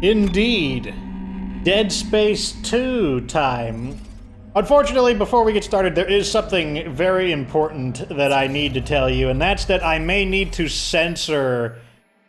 Indeed. Dead Space 2 time. Unfortunately, before we get started, there is something very important that I need to tell you, and that's that I may need to censor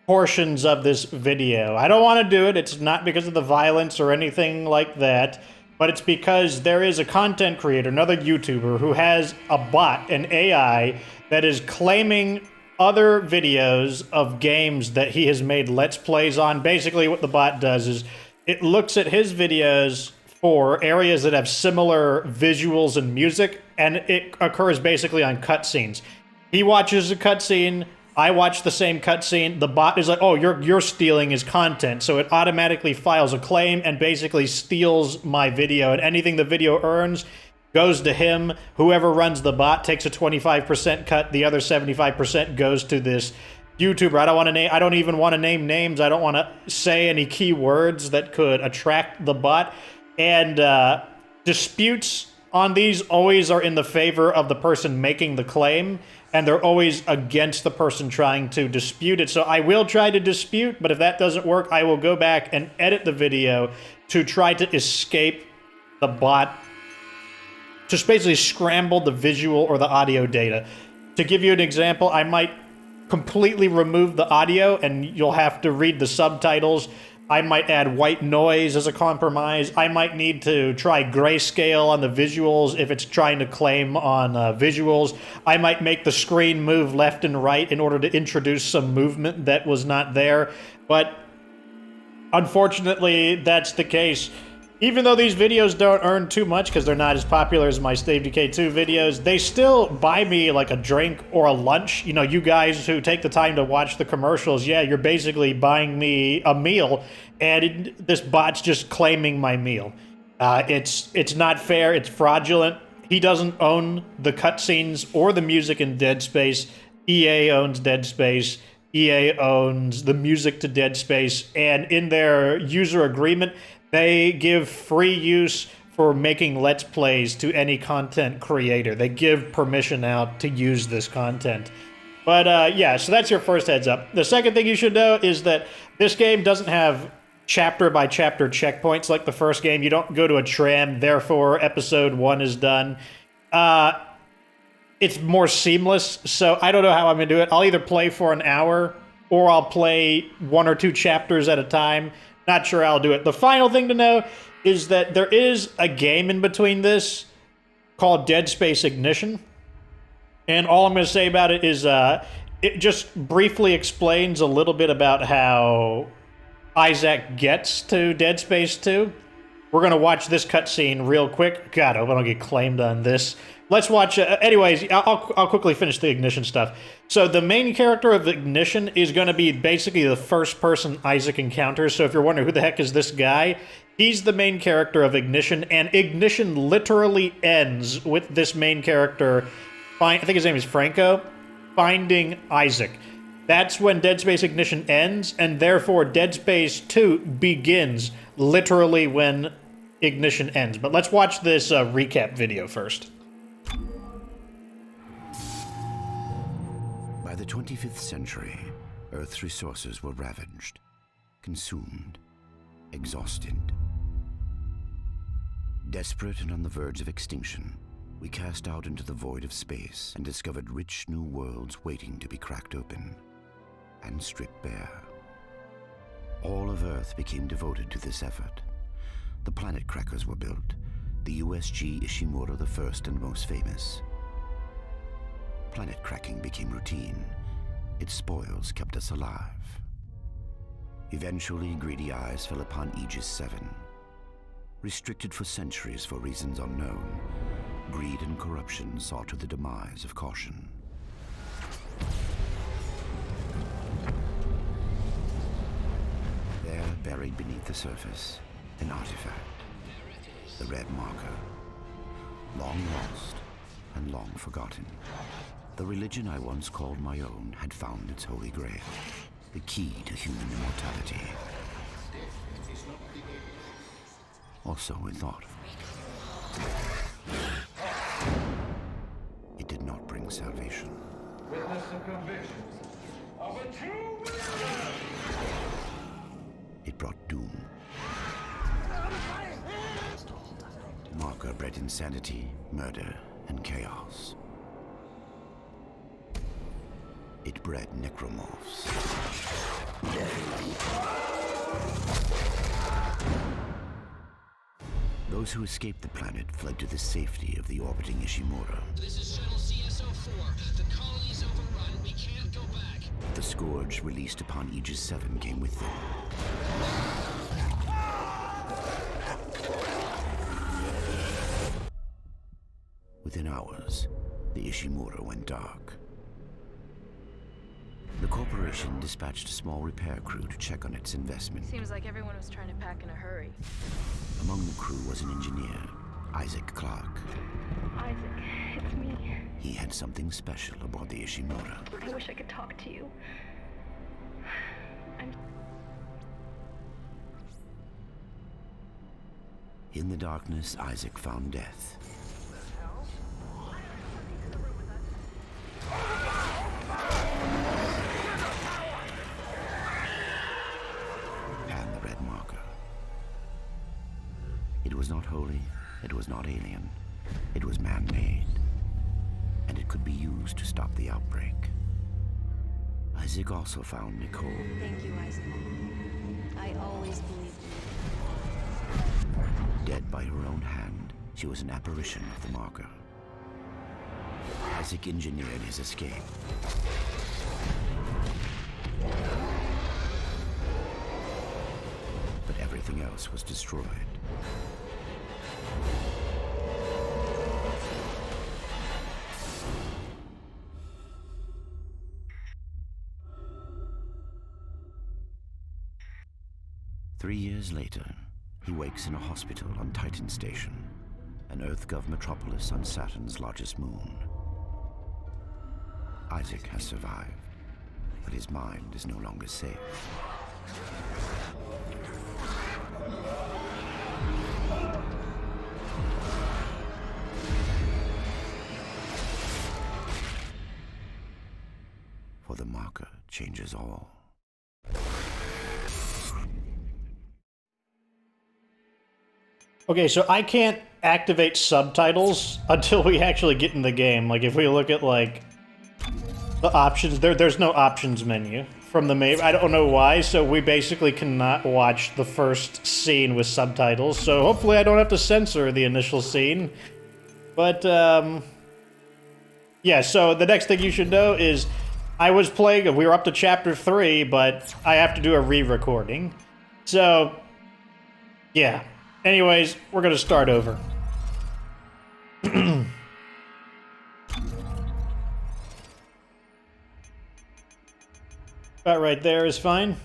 portions of this video. I don't want to do it. It's not because of the violence or anything like that, but it's because there is a content creator, another YouTuber, who has a bot, an AI, that is claiming other videos of games that he has made Let's Plays on. Basically, what the bot does is it looks at his videos for areas that have similar visuals and music, and it occurs basically on cutscenes. He watches a cutscene, I watch the same cutscene, the bot is like, oh, you're stealing his content, so it automatically files a claim and basically steals my video, and anything the video earns goes to him. Whoever runs the bot takes a 25% cut, the other 75% goes to this YouTuber. I don't even want to name names. I don't want to say any key words that could attract the bot. And disputes on these always are in the favor of the person making the claim, and they're always against the person trying to dispute it. So I will try to dispute, but if that doesn't work, I will go back and edit the video to try to escape the bot, just basically scramble the visual or the audio data. To give you an example, I might completely remove the audio and you'll have to read the subtitles. I might add white noise as a compromise. I might need to try grayscale on the visuals if it's trying to claim on visuals. I might make the screen move left and right in order to introduce some movement that was not there. But unfortunately, that's the case. Even though these videos don't earn too much because they're not as popular as my Stave Decay 2 videos, they still buy me like a drink or a lunch. You know, you guys who take the time to watch the commercials, yeah, you're basically buying me a meal, and this bot's just claiming my meal. It's not fair, it's fraudulent. He doesn't own the cutscenes or the music in Dead Space. EA owns Dead Space. EA owns the music to Dead Space, and in their user agreement, they give free use for making Let's Plays to any content creator. They give permission out to use this content. But yeah, so that's your first heads up. The second thing you should know is that this game doesn't have chapter-by-chapter checkpoints like the first game. You don't go to a tram, therefore episode 1 is done. It's more seamless, so I don't know how I'm going to do it. I'll either play for an hour, or I'll play 1 or 2 chapters at a time. Not sure I'll do it. The final thing to know is that there is a game in between this called Dead Space Ignition. And all I'm going to say about it is it just briefly explains a little bit about how Isaac gets to Dead Space 2. We're going to watch this cutscene real quick. God, I hope I don't get claimed on this. Let's watch... anyways, I'll quickly finish the Ignition stuff. So the main character of Ignition is going to be basically the first person Isaac encounters. So if you're wondering who the heck is this guy, he's the main character of Ignition, and Ignition literally ends with this main character, I think his name is Franco, finding Isaac. That's when Dead Space Ignition ends, and therefore Dead Space 2 begins literally when Ignition ends. But let's watch this recap video first. By the 25th century, Earth's resources were ravaged, consumed, exhausted. Desperate and on the verge of extinction, we cast out into the void of space and discovered rich new worlds waiting to be cracked open and stripped bare. All of Earth became devoted to this effort. The planet crackers were built, the USG Ishimura the first and most famous. Planet cracking became routine. Its spoils kept us alive. Eventually, greedy eyes fell upon Aegis 7. Restricted for centuries for reasons unknown, greed and corruption saw to the demise of caution. There, buried beneath the surface, an artifact. The red marker. Long lost and long forgotten. The religion I once called my own had found its holy grail, the key to human immortality. Or so we thought. It did not bring salvation. Witness the conviction of a true believer. It brought doom. Marker bred insanity, murder, and chaos. It bred necromorphs. Those who escaped the planet fled to the safety of the orbiting Ishimura. This is Shuttle CSO-4. The colony's overrun. We can't go back. The scourge released upon Aegis 7 came with them. Within hours, the Ishimura went dark. The corporation dispatched a small repair crew to check on its investment. Seems like everyone was trying to pack in a hurry. Among the crew was an engineer, Isaac Clarke. Isaac, it's me. He had something special aboard the Ishimura. I wish I could talk to you. In the darkness, Isaac found death. And the red marker. It was not holy, it was not alien, it was man-made. And it could be used to stop the outbreak. Isaac also found Nicole. Thank you, Isaac. I always believed in Dead by her own hand, she was an apparition of the marker. Isaac engineered his escape. But everything else was destroyed. Three years later, he wakes in a hospital on Titan Station, an Earth-gov metropolis on Saturn's largest moon. Isaac has survived, but his mind is no longer safe. For the marker changes all. Okay, so I can't activate subtitles until we actually get in the game. Like, if we look at, like, the options, there's no options menu from the main. I don't know why, so we basically cannot watch the first scene with subtitles. So hopefully I don't have to censor the initial scene. But, yeah, so the next thing you should know is I was playing, we were up to Chapter 3, but I have to do a re-recording. So, yeah. Anyways, we're gonna start over. About right there is fine.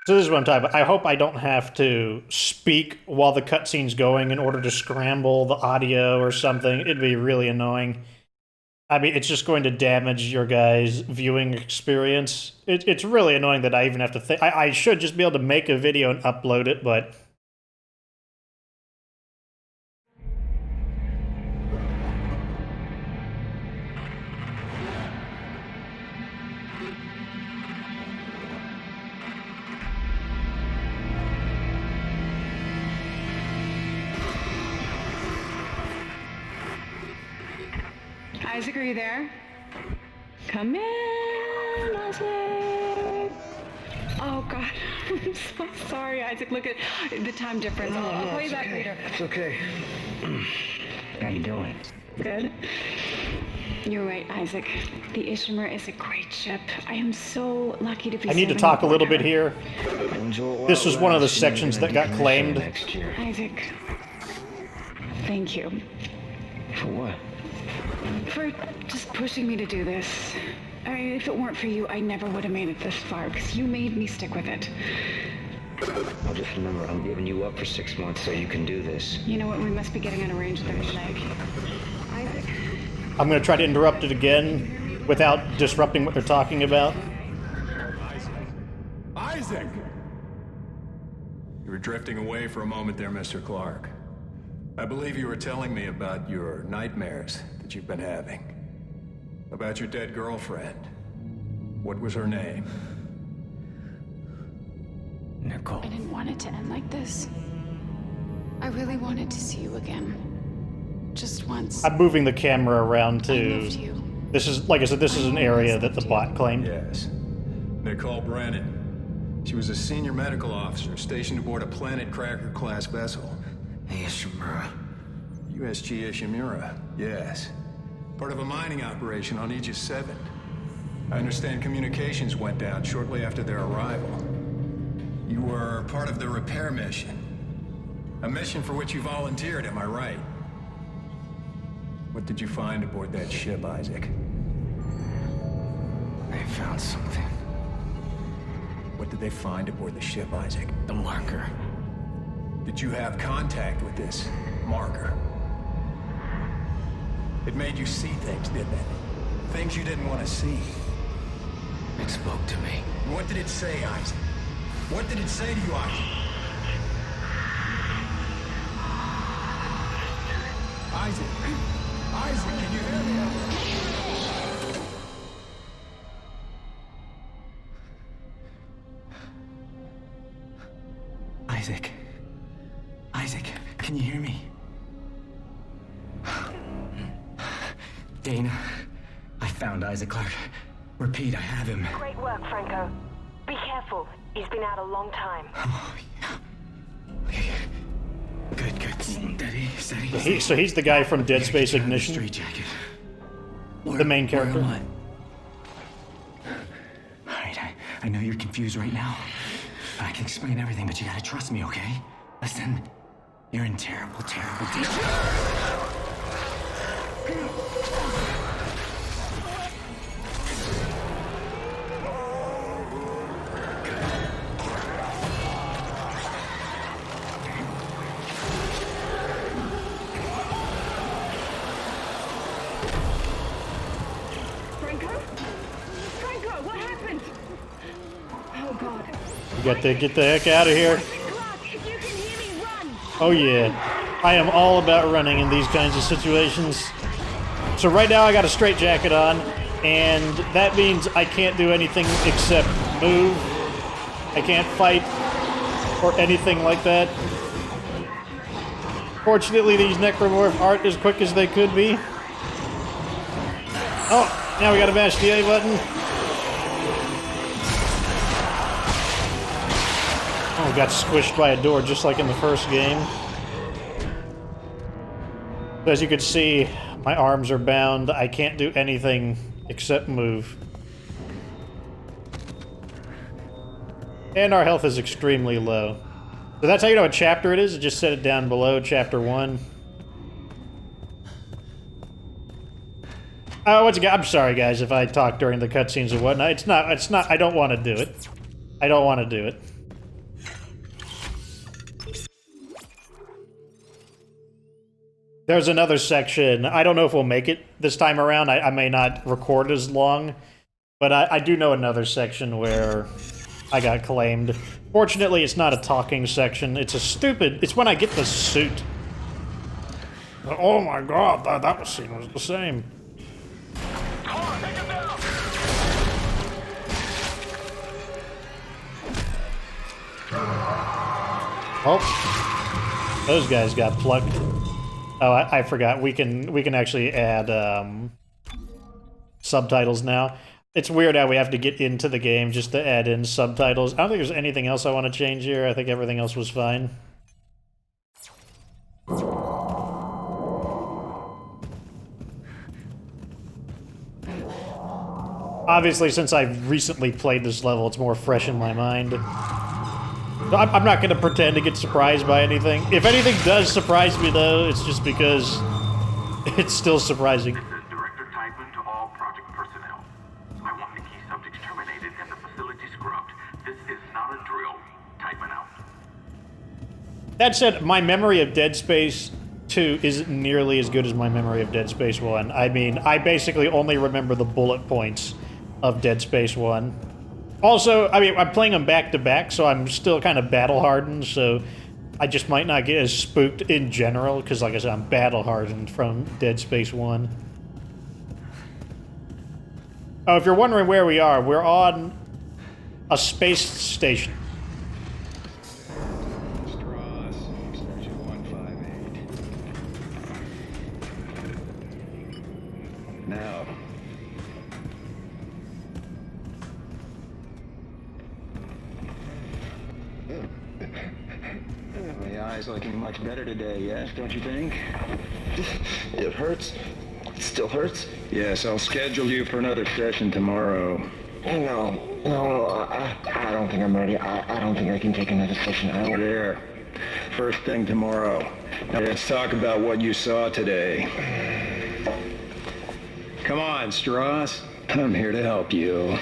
So this is what I'm talking about. I hope I don't have to speak while the cutscene's going in order to scramble the audio or something. It'd be really annoying. I mean, it's just going to damage your guys' viewing experience. It's really annoying that I even have to think. I should just be able to make a video and upload it, but... Isaac, are you there? Come in, Isaac. Oh, God. I'm so sorry, Isaac. Look at the time difference. I'll call you back later. It's okay. How you doing? Good. You're right, Isaac. The Ishimura is a great ship. I am so lucky to be I need to serving talk a aboard little bit her. here. This was one of the sections that got claimed. Next year. Isaac, thank you For what? for just pushing me to do this. I mean, if it weren't for you, I never would have made it this far, because you made me stick with it. I'll just remember, I'm giving you up for 6 months so you can do this. You know what? We must be getting on a range third leg. Isaac? I'm going to try to interrupt it again without disrupting what they're talking about. Isaac! You were drifting away for a moment there, Mr. Clarke. I believe you were telling me about your nightmares that you've been having. About your dead girlfriend. What was her name? Nicole. I didn't want it to end like this. I really wanted to see you again. Just once. I'm moving the camera around I too. loved you. This is, like I said, this is an area that the bot claimed. Yes. Nicole Brennan. She was a senior medical officer stationed aboard a Planet Cracker-class vessel. Ishimura. USG Ishimura, yes. Part of a mining operation on Aegis 7. I understand communications went down shortly after their arrival. You were part of the repair mission. A mission for which you volunteered, am I right? What did you find aboard that ship, Isaac? They found something. What did they find aboard the ship, Isaac? The marker. Did you have contact with this marker? It made you see things, didn't it? Things you didn't want to see. It spoke to me. And what did it say, Isaac? What did it say to you, Isaac? Isaac! Isaac, can you hear me? Isaac. Isaac, can you hear me? Dana, I found Isaac Clarke. Repeat, I have him. Great work, Franco. Be careful. He's been out a long time. Oh, yeah. Okay. Good, good. Steady. So he's the guy from Dead Space Ignition. Straight jacket. The main character. All right, I know you're confused right now. I can explain everything, but you gotta trust me, okay? Listen, you're in terrible, terrible danger. Franco, what happened? Oh God. You got to get the heck out of here. If you can hear me, run. Oh yeah, I am all about running in these kinds of situations. So right now I got a straitjacket on, and that means I can't do anything except move. I can't fight or anything like that. Fortunately, these necromorph aren't as quick as they could be. Oh, now we gotta mash the A button. Oh, got squished by a door just like in the first game. As you can see, my arms are bound. I can't do anything except move. And our health is extremely low. So that's how you know what chapter it is. Just set it down below, chapter 1. Once again, I'm sorry guys if I talk during the cutscenes and whatnot. It's not, I don't want to do it. I don't want to do it. There's another section. I don't know if we'll make it this time around. I may not record as long, but I do know another section where I got claimed. Fortunately, it's not a talking section. It's when I get the suit. Oh my god, that scene was the same. Oh, those guys got plucked. Oh, I forgot. We can actually add subtitles now. It's weird how we have to get into the game just to add in subtitles. I don't think there's anything else I want to change here. I think everything else was fine. Obviously, since I've recently played this level, it's more fresh in my mind. I'm not going to pretend to get surprised by anything. If anything does surprise me, though, it's just because it's still surprising. This is Director Typman to all project personnel. I want the key subjects terminated and the facility scrubbed. This is not a drill. Typman out. That said, my memory of Dead Space 2 isn't nearly as good as my memory of Dead Space 1. I mean, I basically only remember the bullet points of Dead Space 1. Also, I mean, I'm playing them back-to-back, so I'm still kind of battle-hardened, so I just might not get as spooked in general, because like I said, I'm battle-hardened from Dead Space 1. Oh, if you're wondering where we are, we're on a space station. Straws, section 158. Now. My eye's looking much better today, yes, don't you think? It hurts. It still hurts? Yes, I'll schedule you for another session tomorrow. No, I don't think I'm ready. I don't think I can take another session. There. First thing tomorrow. Now let's talk about what you saw today. Come on, Strauss. I'm here to help you.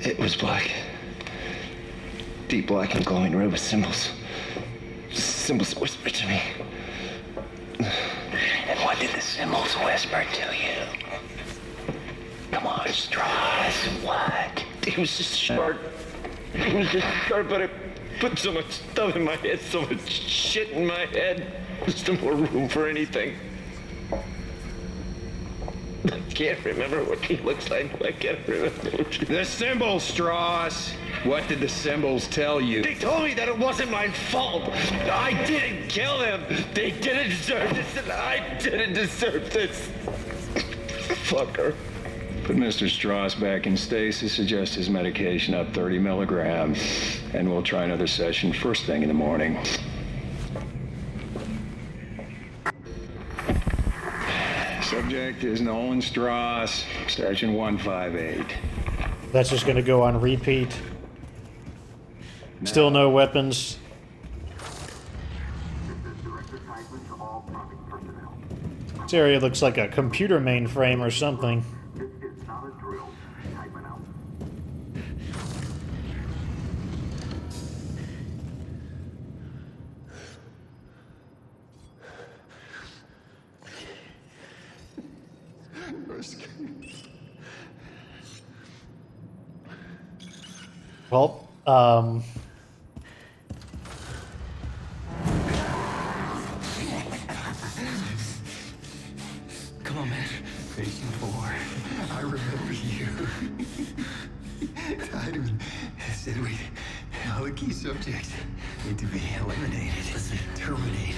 It was black. Deep black and glowing red with symbols. Symbols whispered to me. And what did the symbols whisper to you? Come on, Strauss, what? It was just sharp. It was just sharp, but it put so much stuff in my head, so much shit in my head. There's no more room for anything. I can't remember what he looks like. I can't remember. The symbols, Strauss. What did the symbols tell you? They told me that it wasn't my fault. I didn't kill them. They didn't deserve this, and I didn't deserve this. Fucker. Put Mr. Strauss back in stasis, adjust his medication up 30 milligrams, and we'll try another session first thing in the morning. Subject is Nolan Strauss, section 158. That's just gonna go on repeat. Still no weapons. This area looks like a computer mainframe or something. This is not a drill. Type it out. Well, Come on, man. Patient 4. I remember you. Tideman said all the key subjects need to be eliminated. Listen, terminated.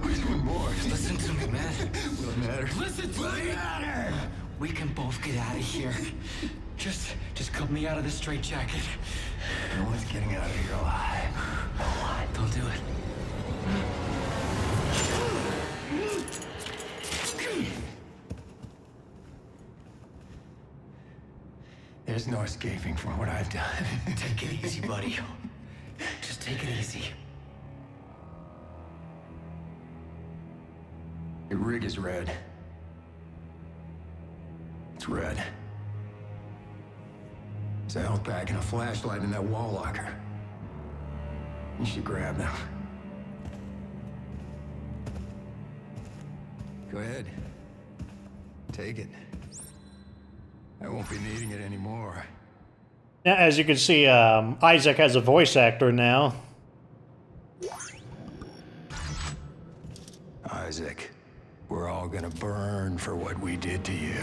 Which one more? Listen to me, man. What matters? Listen to me! Matter! We can both get out of here. Just cut me out of this straitjacket. No one's getting out of here alive. No one. Don't do it. There's no escaping from what I've done. Take it easy, buddy. Just take it easy. Your rig is red. It's red. There's a health pack and a flashlight in that wall locker. You should grab them. Go ahead. Take it. I won't be needing it anymore. yeah, as you can see, Isaac has a voice actor now. Isaac, we're all gonna burn for what we did to you.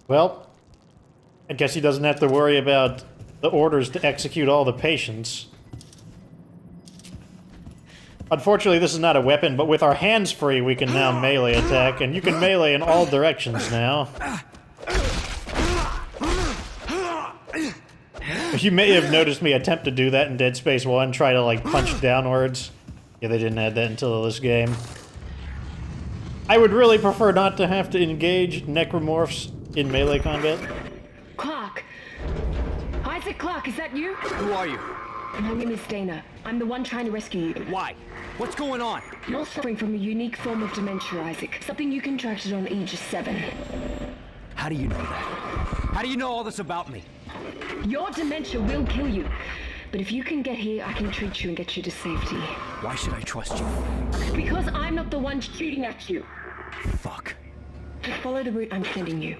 Well, I guess he doesn't have to worry about the orders to execute all the patients. Unfortunately, this is not a weapon, but with our hands free, we can now melee attack, and you can melee in all directions now. You may have noticed me attempt to do that in Dead Space 1, try to, like, punch downwards. Yeah, they didn't add that until this game. I would really prefer not to have to engage necromorphs in melee combat. Clark! Isaac Clark, is that you? Who are you? My name is Dana. I'm the one trying to rescue you. Why? What's going on? You're suffering from a unique form of dementia, Isaac. Something you contracted on Aegis 7. How do you know that? How do you know all this about me? Your dementia will kill you. But if you can get here, I can treat you and get you to safety. Why should I trust you? Because I'm not the one shooting at you. Fuck. Just follow the route I'm sending you.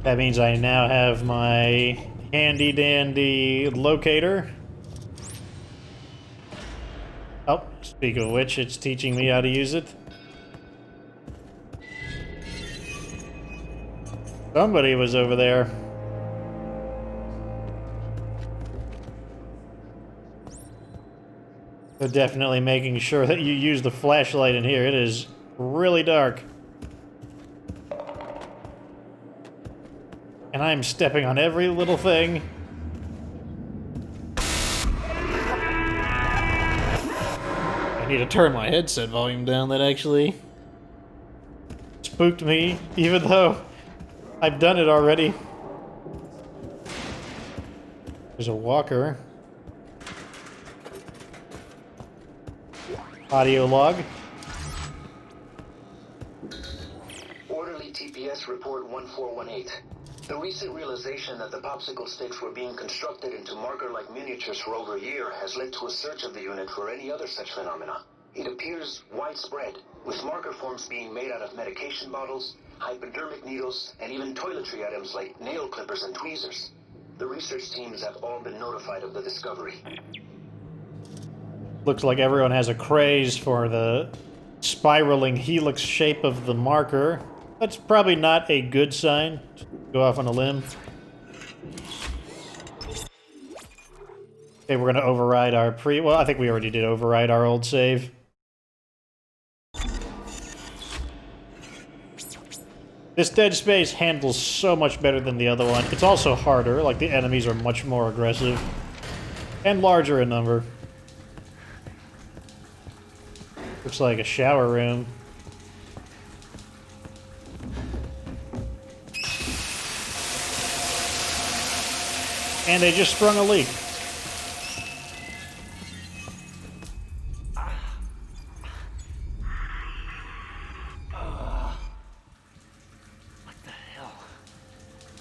That means I now have my handy-dandy locator. Oh, speaking of which, it's teaching me how to use it. Somebody was over there. They're definitely making sure that you use the flashlight in here. It is really dark. And I'm stepping on every little thing. I need to turn my headset volume down. That actually spooked me, even though I've done it already. There's a walker. Audio log. Orderly TPS report 1418. The recent realization that the popsicle sticks were being constructed into marker-like miniatures for over a year has led to a search of the unit for any other such phenomena. It appears widespread, with marker forms being made out of medication bottles, hypodermic needles, and even toiletry items like nail clippers and tweezers. The research teams have all been notified of the discovery. Looks like everyone has a craze for the spiraling helix shape of the marker. That's probably not a good sign. Go off on a limb. Okay, we're gonna override our well, I think we already did override our old save. This Dead Space handles so much better than the other one. It's also harder, like the enemies are much more aggressive. And larger in number. Looks like a shower room. And they just sprung a leak.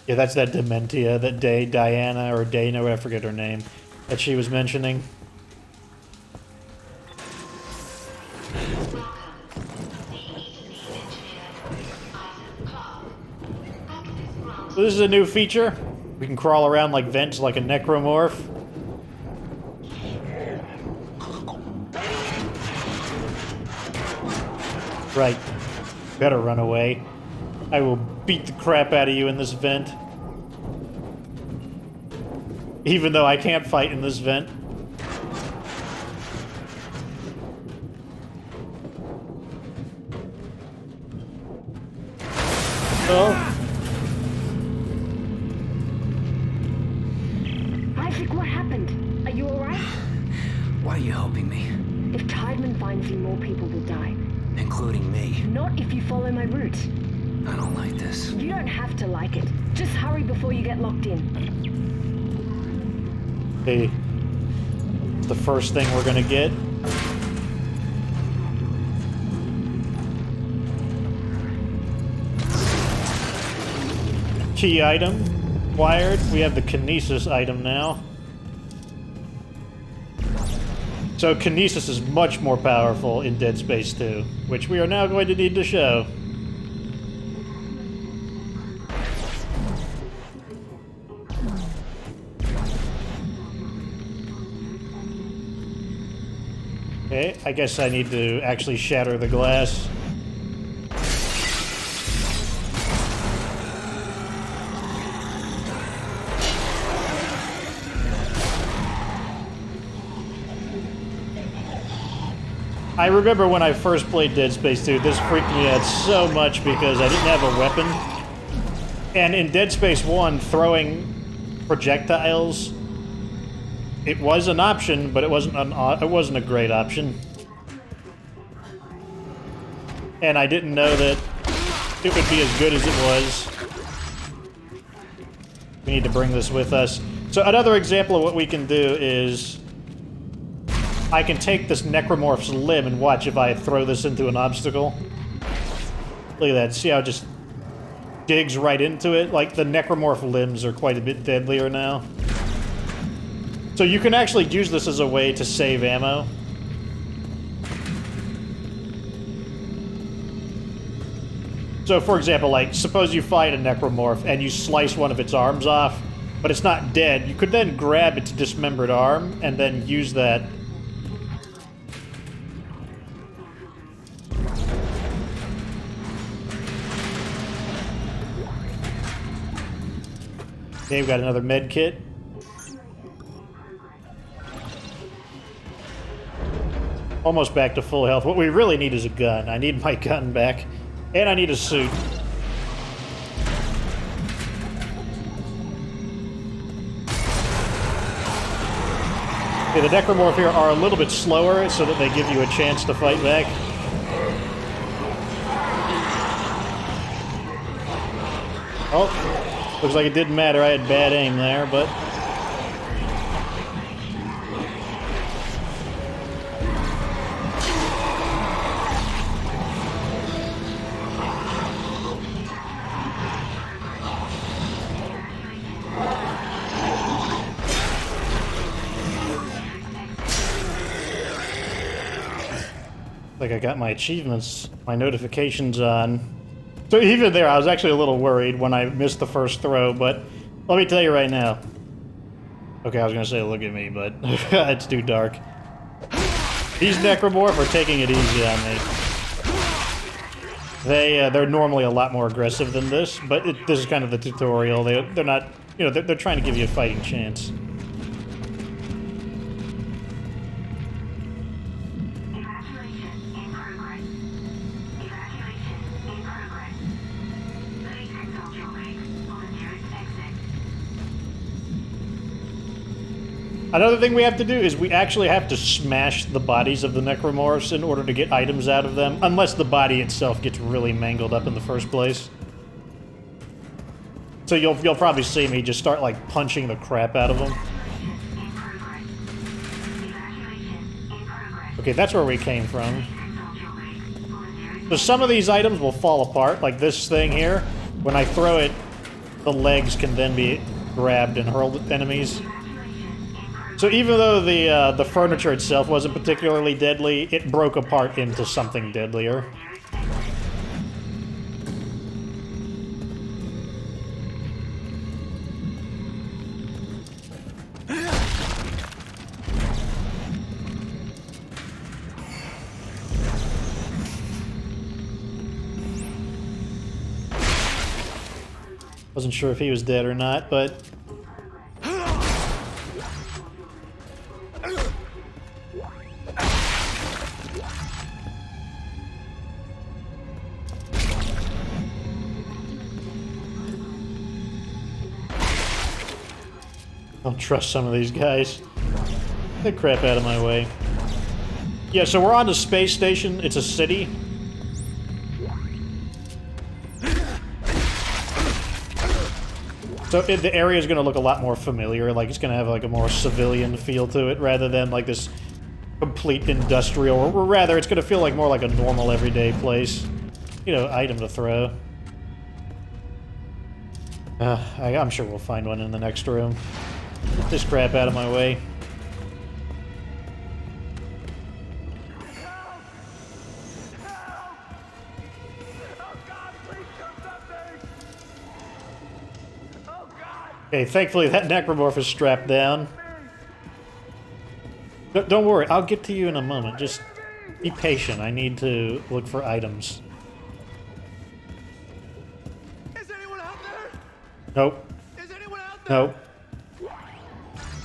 Yeah, that's that Dementia that Diana or Dana, I forget her name, that she was mentioning. So this is a new feature. We can crawl around like vents like a necromorph. Right. Better run away. I will beat the crap out of you in this vent. Even though I can't fight in this vent. Oh. Isaac, what happened? Are you alright? Why are you helping me? If Tideman finds you, more people will die. Including me. Not if you follow my route. I don't like this. You don't have to like it. Just hurry before you get locked in. Hey, the first thing we're gonna get. Key item wired. We have the kinesis item now. So kinesis is much more powerful in Dead Space 2, which we are now going to need to show. Okay, I guess I need to actually shatter the glass. I remember when I first played Dead Space 2, this freaked me out so much because I didn't have a weapon. And in Dead Space 1, throwing projectiles, it was an option, but it wasn't a great option. And I didn't know that it would be as good as it was. We need to bring this with us. So another example of what we can do is I can take this necromorph's limb and watch if I throw this into an obstacle. Look at that. See how it just digs right into it? Like, the necromorph limbs are quite a bit deadlier now. So you can actually use this as a way to save ammo. So, for example, like, suppose you fight a necromorph and you slice one of its arms off, but it's not dead. You could then grab its dismembered arm and then use that. Okay, we've got another med kit. Almost back to full health. What we really need is a gun. I need my gun back. And I need a suit. Okay, the necromorph here are a little bit slower so that they give you a chance to fight back. Oh, looks like it didn't matter. I had bad aim there, but... like I got my achievements, my notifications on. So even there, I was actually a little worried when I missed the first throw, but let me tell you right now. Okay, I was gonna say look at me, but it's too dark. These necromorph are taking it easy on me. They're normally a lot more aggressive than this, but this is kind of the tutorial. They're not, you know, they're trying to give you a fighting chance. Another thing we have to do is we actually have to smash the bodies of the necromorphs in order to get items out of them, unless the body itself gets really mangled up in the first place. So you'll probably see me just start like punching the crap out of them. Okay, that's where we came from. So some of these items will fall apart, like this thing here. When I throw it, the legs can then be grabbed and hurled at enemies. So even though the furniture itself wasn't particularly deadly, it broke apart into something deadlier. Wasn't sure if he was dead or not, but... Don't trust some of these guys. Get the crap out of my way. Yeah, so we're on the space station. It's a city. So the area is going to look a lot more familiar. Like, it's going to have like a more civilian feel to it rather than like this complete industrial. Or rather, it's going to feel like more like a normal everyday place. You know, item to throw. I'm sure we'll find one in the next room. Get this crap out of my way. Okay, thankfully that necromorph is strapped down. Don't worry, I'll get to you in a moment. Just be patient. I need to look for items. Is anyone out there? Nope. Is anyone out there? Nope.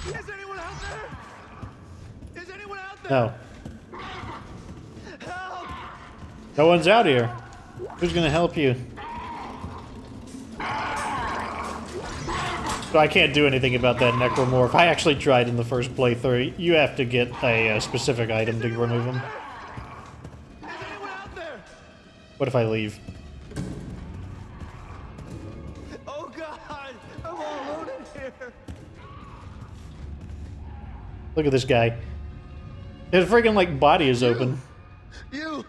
Is anyone out there? Is anyone out there? No. Help! No one's out here. Who's gonna help you? So I can't do anything about that necromorph. I actually tried in the first playthrough. You have to get a specific item to remove him. What if I leave? Oh God! I'm all alone in here. Look at this guy. His freaking like body is open. You!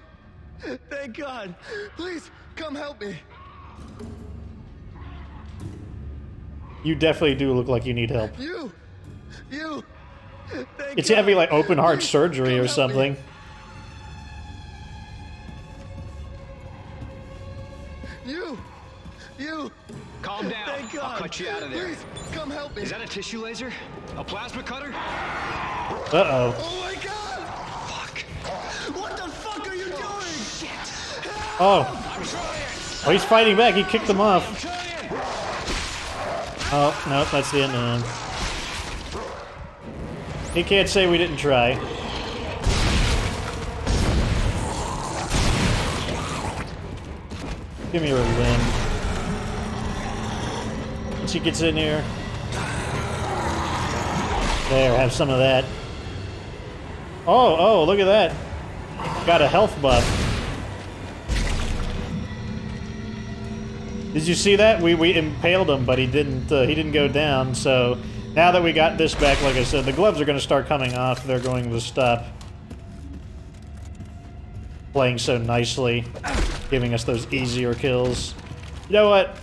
Thank God! Please come help me. You definitely do look like you need help. You! Thank It's God. having like open heart Please, surgery or come help me. something. gun. I'll cut you out of there. Please, come help me. Is that a tissue laser? A plasma cutter? Uh-oh. Oh my god! Fuck. What the fuck are you doing? Shit. Oh. Oh, he's fighting back. He kicked him off. Oh, no, that's the end of him. He can't say we didn't try. Give me her limb. Once he gets in here. There, have some of that. Oh, look at that. Got a health buff. Did you see that? We impaled him, but he didn't go down, so now that we got this back, like I said, the gloves are going to start coming off. They're going to stop playing so nicely, giving us those easier kills. You know what?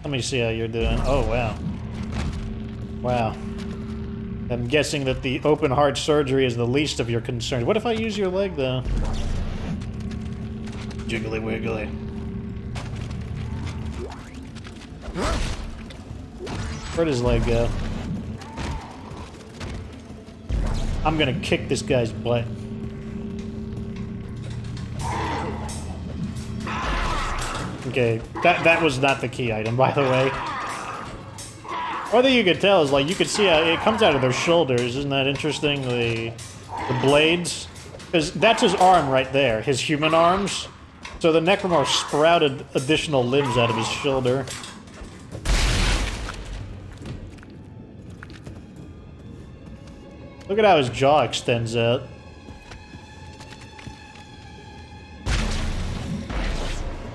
Let me see how you're doing. Oh, wow. Wow. I'm guessing that the open heart surgery is the least of your concerns. What if I use your leg, though? Jiggly wiggly. Where'd his leg go? I'm gonna kick this guy's butt. Okay, that was not the key item, by the way. One thing you could tell is, like, you could see how it comes out of their shoulders. Isn't that interesting? The blades? Because that's his arm right there, his human arms. So the necromorph sprouted additional limbs out of his shoulder. Look at how his jaw extends out.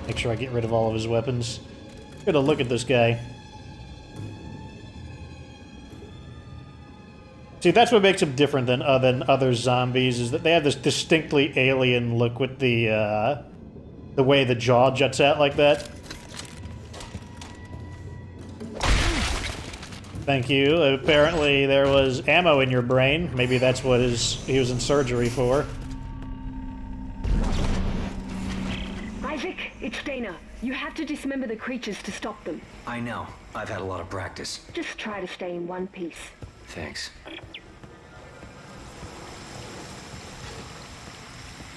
Make sure I get rid of all of his weapons. Gotta look at this guy. See, that's what makes him different than other zombies, is that they have this distinctly alien look with the way the jaw juts out like that. Thank you. Apparently there was ammo in your brain. Maybe that's what he was in surgery for. Isaac, it's Dana. You have to dismember the creatures to stop them. I know. I've had a lot of practice. Just try to stay in one piece. Thanks.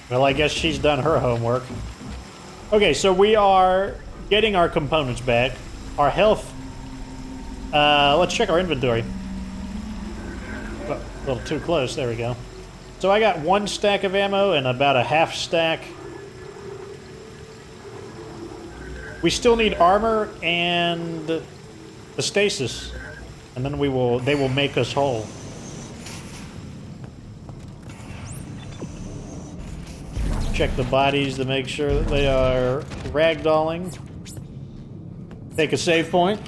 Well, I guess she's done her homework. Okay, so we are getting our components back. Our health. Let's check our inventory. Oh, a little too close. There we go. So I got 1 stack of ammo and about a half stack. We still need armor and the stasis, and then they will make us whole. Check the bodies to make sure that they are ragdolling. Take a save point.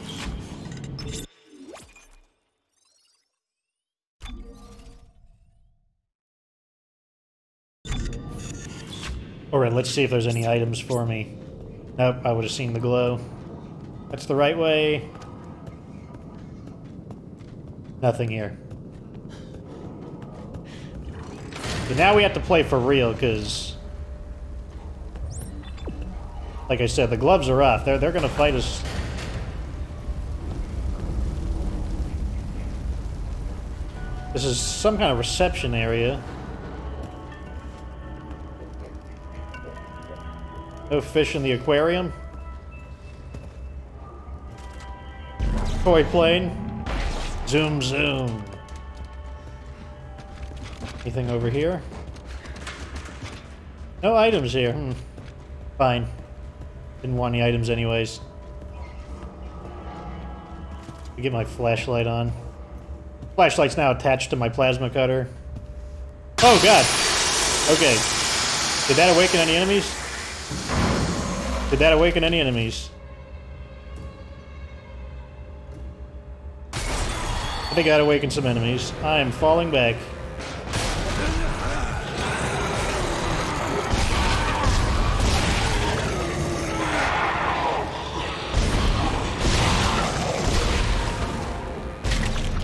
Alright, let's see if there's any items for me. Nope, I would have seen the glow. That's the right way. Nothing here. But now we have to play for real, because... like I said, the gloves are off. They're gonna fight us. This is some kind of reception area. No fish in the aquarium. Toy plane. Zoom, zoom. Anything over here? No items here. Fine. Didn't want any items anyways. Let me get my flashlight on. Flashlight's now attached to my plasma cutter. Oh god! Okay. Did that awaken any enemies? Did that awaken any enemies? I think that awakened some enemies. I am falling back.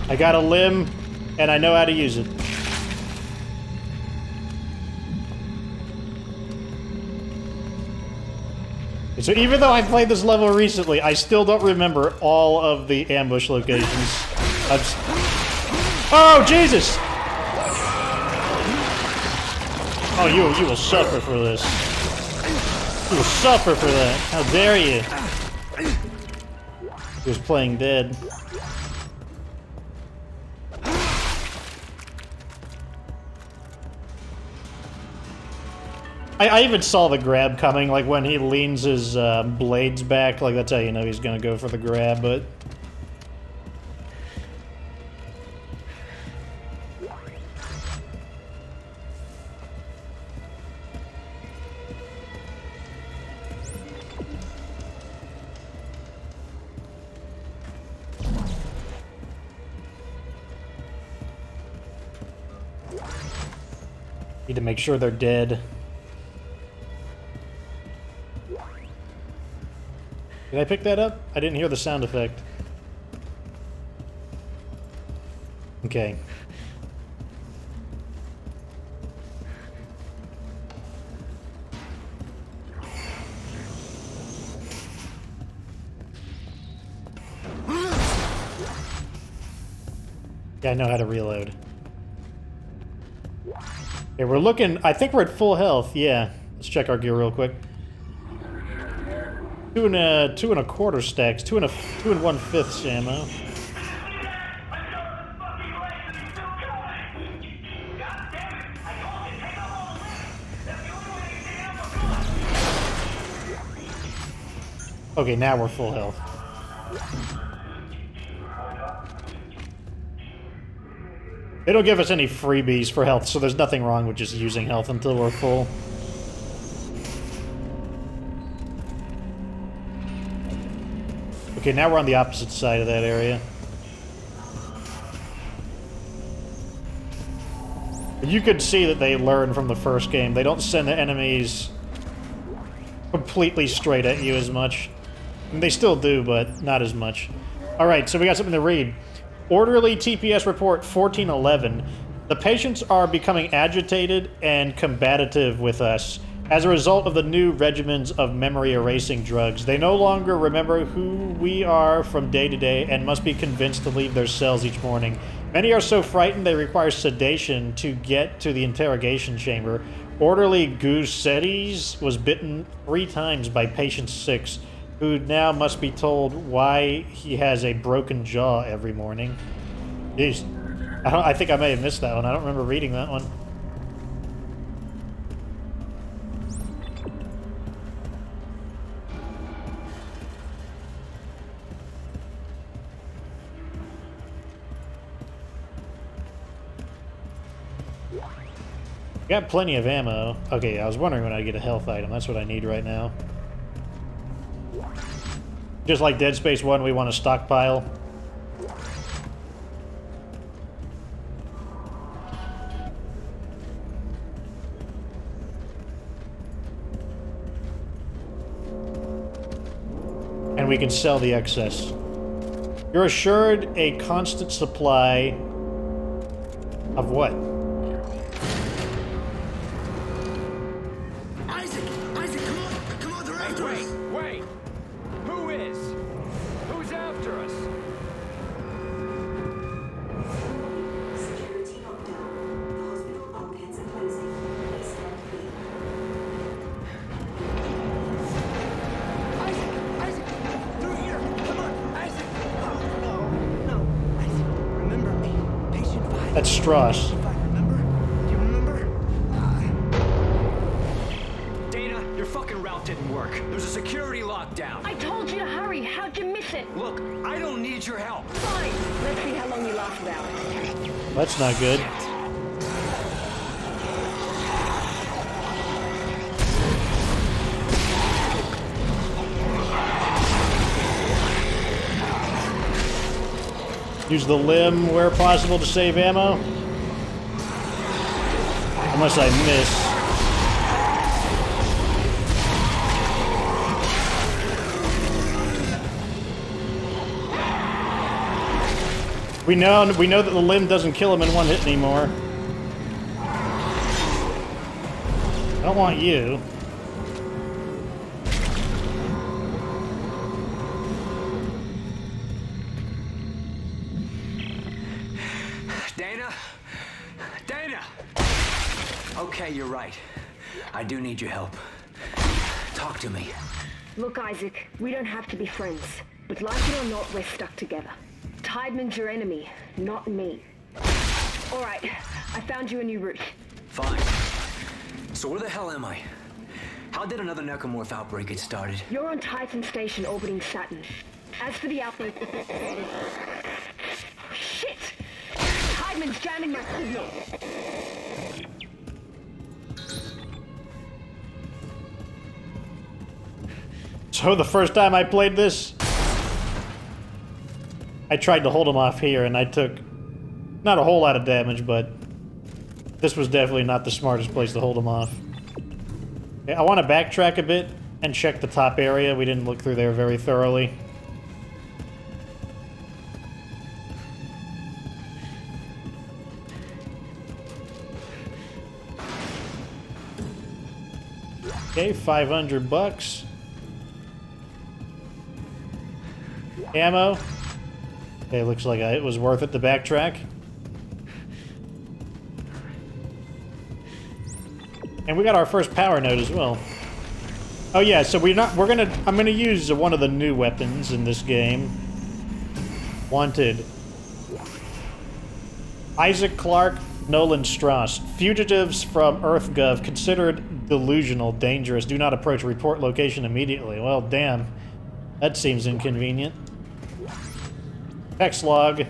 I got a limb, and I know how to use it. So even though I played this level recently, I still don't remember all of the ambush locations. Oh, Jesus! Oh, you will suffer for this. You will suffer for that. How dare you? He was playing dead. I even saw the grab coming, like when he leans his blades back, like that's how you know he's gonna go for the grab, but... Need to make sure they're dead. Did I pick that up? I didn't hear the sound effect. Okay. Yeah, I know how to reload. Okay, we're looking... I think we're at full health, yeah. Let's check our gear real quick. 2 1/4 stacks, 2 1/5 ammo. Okay, now we're full health. They don't give us any freebies for health, so there's nothing wrong with just using health until we're full. Okay, now we're on the opposite side of that area. You could see that they learned from the first game. They don't send the enemies completely straight at you as much. I mean, they still do, but not as much. Alright, so we got something to read. Orderly TPS report 1411. The patients are becoming agitated and combative with us. As a result of the new regimens of memory-erasing drugs, they no longer remember who we are from day to day and must be convinced to leave their cells each morning. Many are so frightened they require sedation to get to the interrogation chamber. Orderly Goosettes was bitten 3 times by patient 6, who now must be told why he has a broken jaw every morning. Jeez. I think I may have missed that one. I don't remember reading that one. Got plenty of ammo. Okay, I was wondering when I'd get a health item. That's what I need right now. Just like Dead Space 1, we want to stockpile. And we can sell the excess. You're assured a constant supply of what? That's Strauss. Dana, your fucking route didn't work. There's a security lockdown. I told you to hurry. How'd you miss it? Look, I don't need your help. Fine. Let's see how long you last without it. That's not good. Use the limb where possible to save ammo. Unless I miss. We know that the limb doesn't kill him in one hit anymore. I don't want you. Okay, you're right. I do need your help. Talk to me. Look, Isaac, we don't have to be friends. But like it or not, we're stuck together. Tideman's your enemy, not me. Alright, I found you a new route. Fine. So where the hell am I? How did another necromorph outbreak get started? You're on Titan Station orbiting Saturn. As for the outbreak... Shit! Tideman's jamming my signal! So the first time I played this, I tried to hold him off here and I took not a whole lot of damage, but this was definitely not the smartest place to hold him off. Okay, I want to backtrack a bit and check the top area. We didn't look through there very thoroughly. Okay, 500 bucks. Ammo. Okay, looks like it was worth it to backtrack. And we got our first power node as well. Oh yeah, so I'm gonna use one of the new weapons in this game. Wanted. Isaac Clarke, Nolan Strauss. Fugitives from EarthGov considered delusional, dangerous. Do not approach. Report location immediately. Well, damn. That seems inconvenient. Text log.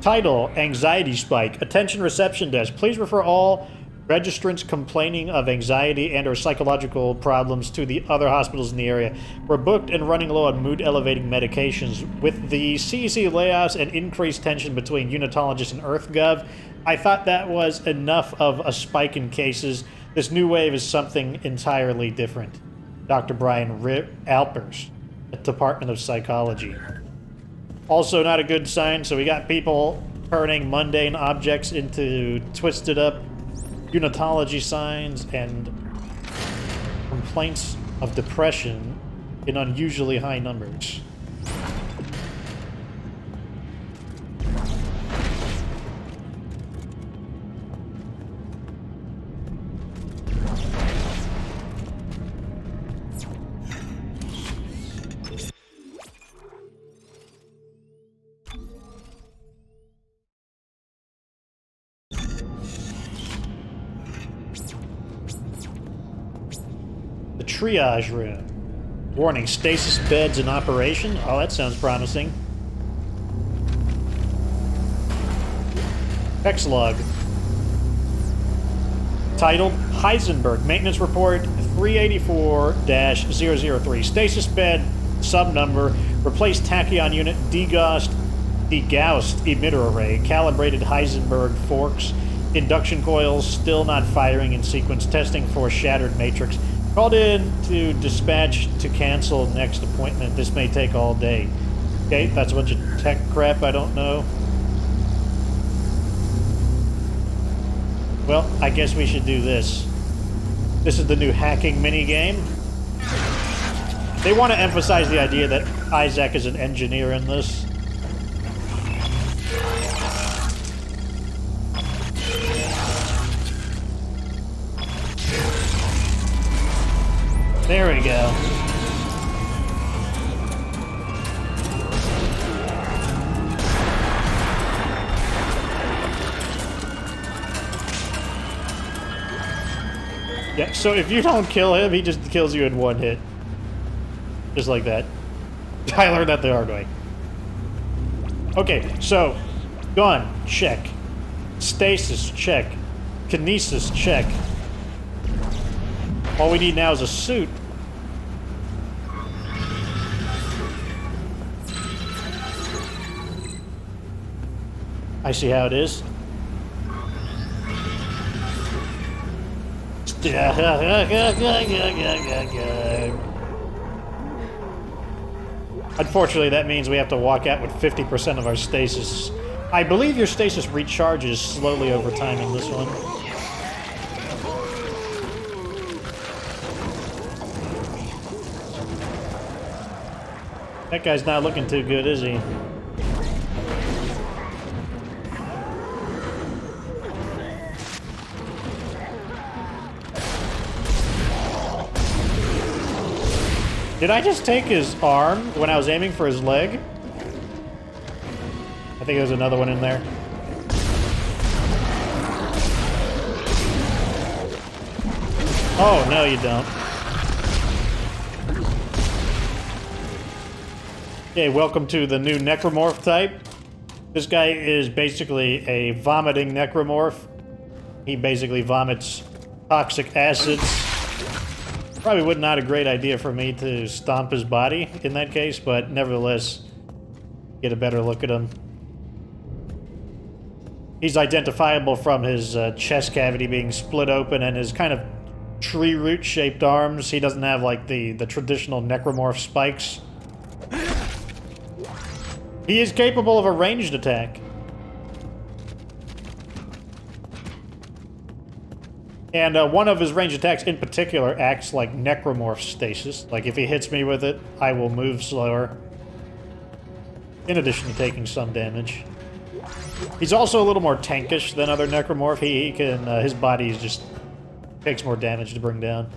Title, Anxiety Spike. Attention reception desk. Please refer all registrants complaining of anxiety and or psychological problems to the other hospitals in the area. We're booked and running low on mood-elevating medications. With the CEC layoffs and increased tension between unitologists and EarthGov, I thought that was enough of a spike in cases. This new wave is something entirely different. Dr. Brian Alpers, Department of Psychology. Also not a good sign, so we got people turning mundane objects into twisted up unitology signs and complaints of depression in unusually high numbers. Triage room. Warning, stasis beds in operation. Oh, that sounds promising. Text log. Titled, Heisenberg. Maintenance report 384-003. Stasis bed, sub number. Replace tachyon unit, degaussed emitter array. Calibrated Heisenberg forks. Induction coils still not firing in sequence. Testing for shattered matrix. Called in to dispatch to cancel next appointment. This may take all day. Okay, that's a bunch of tech crap I don't know. Well, I guess we should do this. This is the new hacking minigame. They want to emphasize the idea that Isaac is an engineer in this. There we go. Yeah, so if you don't kill him, he just kills you in one hit. Just like that. I learned that the hard way. Okay, so, gun, check. Stasis, check. Kinesis, check. All we need now is a suit. I see how it is. Unfortunately, that means we have to walk out with 50% of our stasis. I believe your stasis recharges slowly over time in this one. That guy's not looking too good, is he? Did I just take his arm when I was aiming for his leg? I think there's another one in there. Oh, no you don't. Okay, welcome to the new necromorph type. This guy is basically a vomiting necromorph. He basically vomits toxic acids. Probably would not a great idea for me to stomp his body in that case, but nevertheless, get a better look at him. He's identifiable from his chest cavity being split open and his kind of tree root shaped arms. He doesn't have like the traditional necromorph spikes. He is capable of a ranged attack. And one of his ranged attacks in particular acts like necromorph stasis. Like if he hits me with it, I will move slower. In addition to taking some damage. He's also a little more tankish than other necromorph. He can, his body just takes more damage to bring down.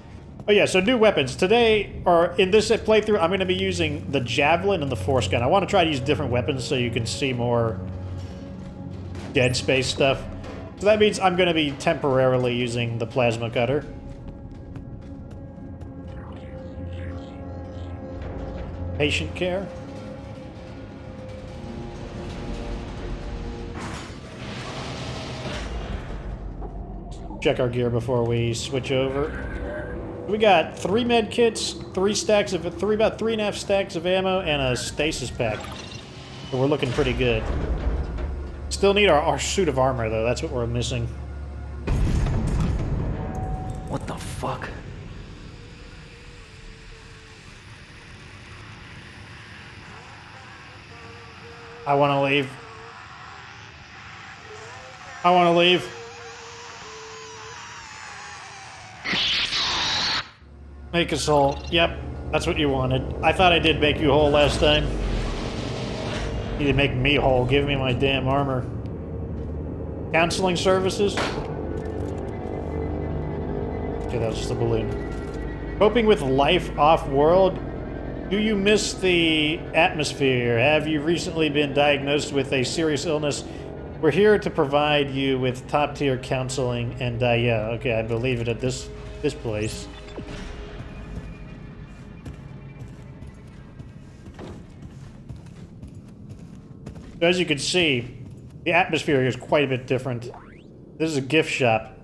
Oh yeah, so new weapons. Today, or in this playthrough, I'm going to be using the javelin and the force gun. I want to try to use different weapons so you can see more Dead Space stuff. So that means I'm going to be temporarily using the plasma cutter. Patient care. Check our gear before we switch over. We got 3 med kits, about 3.5 stacks of ammo, and a stasis pack. So we're looking pretty good. Still need our suit of armor, though. That's what we're missing. What the fuck? I want to leave. I want to leave. Make us whole. Yep, that's what you wanted. I thought I did make you whole last time. You didn't make me whole. Give me my damn armor. Counseling services? Okay, that was just a balloon. Coping with life off-world? Do you miss the atmosphere? Have you recently been diagnosed with a serious illness? We're here to provide you with top-tier counseling and, yeah, okay, I believe it at this place. As you can see, the atmosphere here is quite a bit different. This is a gift shop.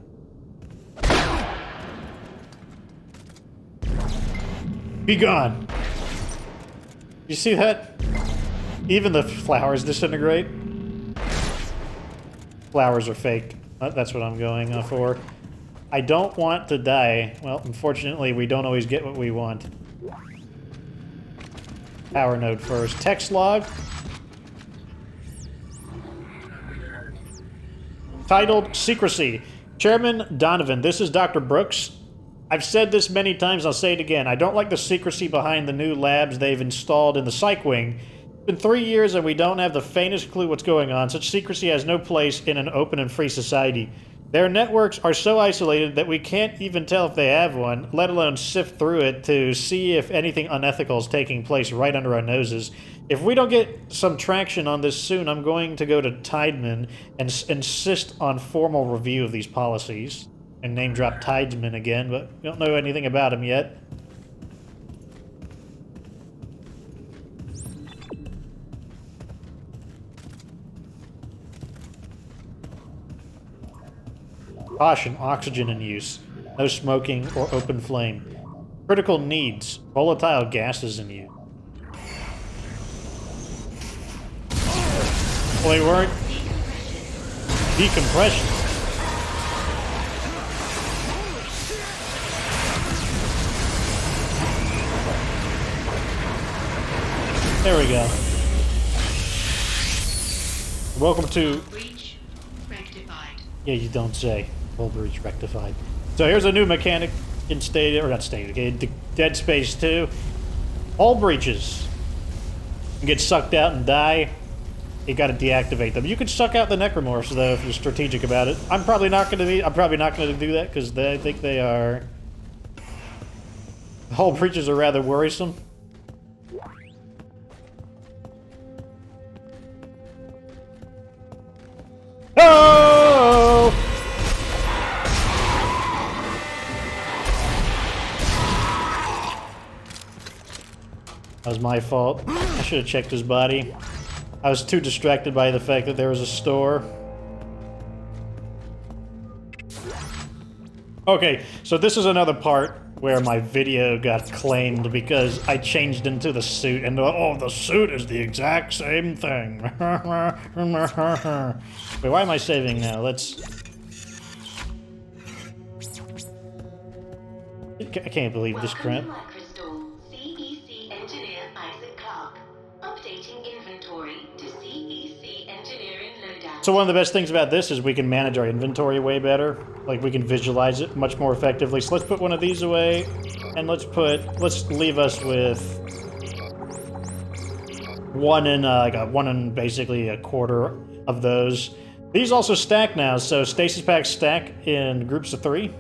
Be gone! You see that? Even the flowers disintegrate. Flowers are fake. That's what I'm going for. I don't want to die. Well, unfortunately, we don't always get what we want. Power node first. Text log. Titled Secrecy. Chairman Donovan, this is Dr. Brooks. I've said this many times, I'll say it again. I don't like the secrecy behind the new labs they've installed in the psych wing. It's been 3 years and we don't have the faintest clue what's going on. Such secrecy has no place in an open and free society. Their networks are so isolated that we can't even tell if they have one, let alone sift through it to see if anything unethical is taking place right under our noses. If we don't get some traction on this soon, I'm going to go to Tideman and insist on formal review of these policies. And name drop Tideman again, but we don't know anything about him yet. Caution, oxygen in use. No smoking or open flame. Critical needs. Volatile gases in use. Well, they weren't. Decompression. There we go. Welcome to... Breach rectified. Yeah, you don't say. Full breach rectified. So here's a new mechanic in Dead Space 2. Hull breaches. You get sucked out and die. You gotta deactivate them. You can suck out the necromorphs though if you're strategic about it. I'm probably not gonna do that because I think they are... The hull breaches are rather worrisome. Oh! That was my fault. I should have checked his body. I was too distracted by the fact that there was a store. Okay, so this is another part where my video got claimed because I changed into the suit, and oh, the suit is the exact same thing. Wait, why am I saving now? Let's... I can't believe this crap. CEC engineer Isaac Clark. Updating inventory to CEC engineering loadout. So one of the best things about this is we can manage our inventory way better. Like, we can visualize it much more effectively. So let's put one of these away, and let's leave us with one and basically a quarter of those. These also stack now, so stasis packs stack in groups of 3.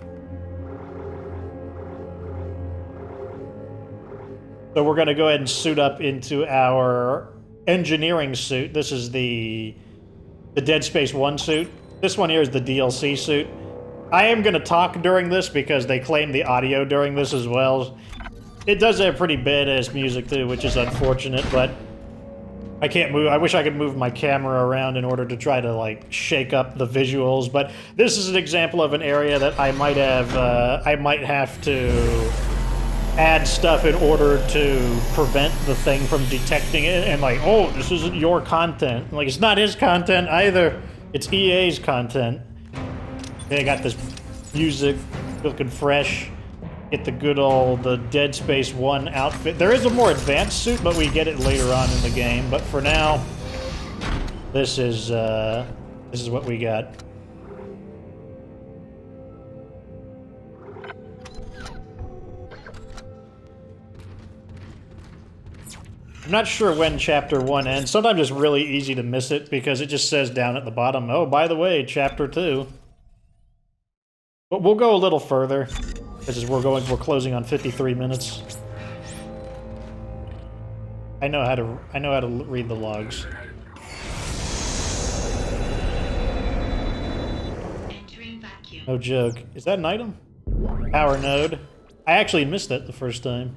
So we're gonna go ahead and suit up into our engineering suit. This is the Dead Space 1 suit. This one here is the DLC suit. I am going to talk during this because they claim the audio during this as well. It does have pretty badass music too, which is unfortunate, but I can't move. I wish I could move my camera around in order to try to, like, shake up the visuals, but this is an example of an area that I might have to add stuff in order to prevent the thing from detecting it and, like, oh, this isn't your content. Like, it's not his content either. It's EA's content. They got this music looking fresh. Get the good old Dead Space 1 outfit. There is a more advanced suit, but we get it later on in the game. But for now, this is what we got. I'm not sure when Chapter 1 ends. Sometimes it's really easy to miss it because it just says down at the bottom, oh, by the way, Chapter 2. But we'll go a little further. This is we're closing on 53 minutes. I know how to read the logs. No joke. Is that an item? Power node. I actually missed that the first time.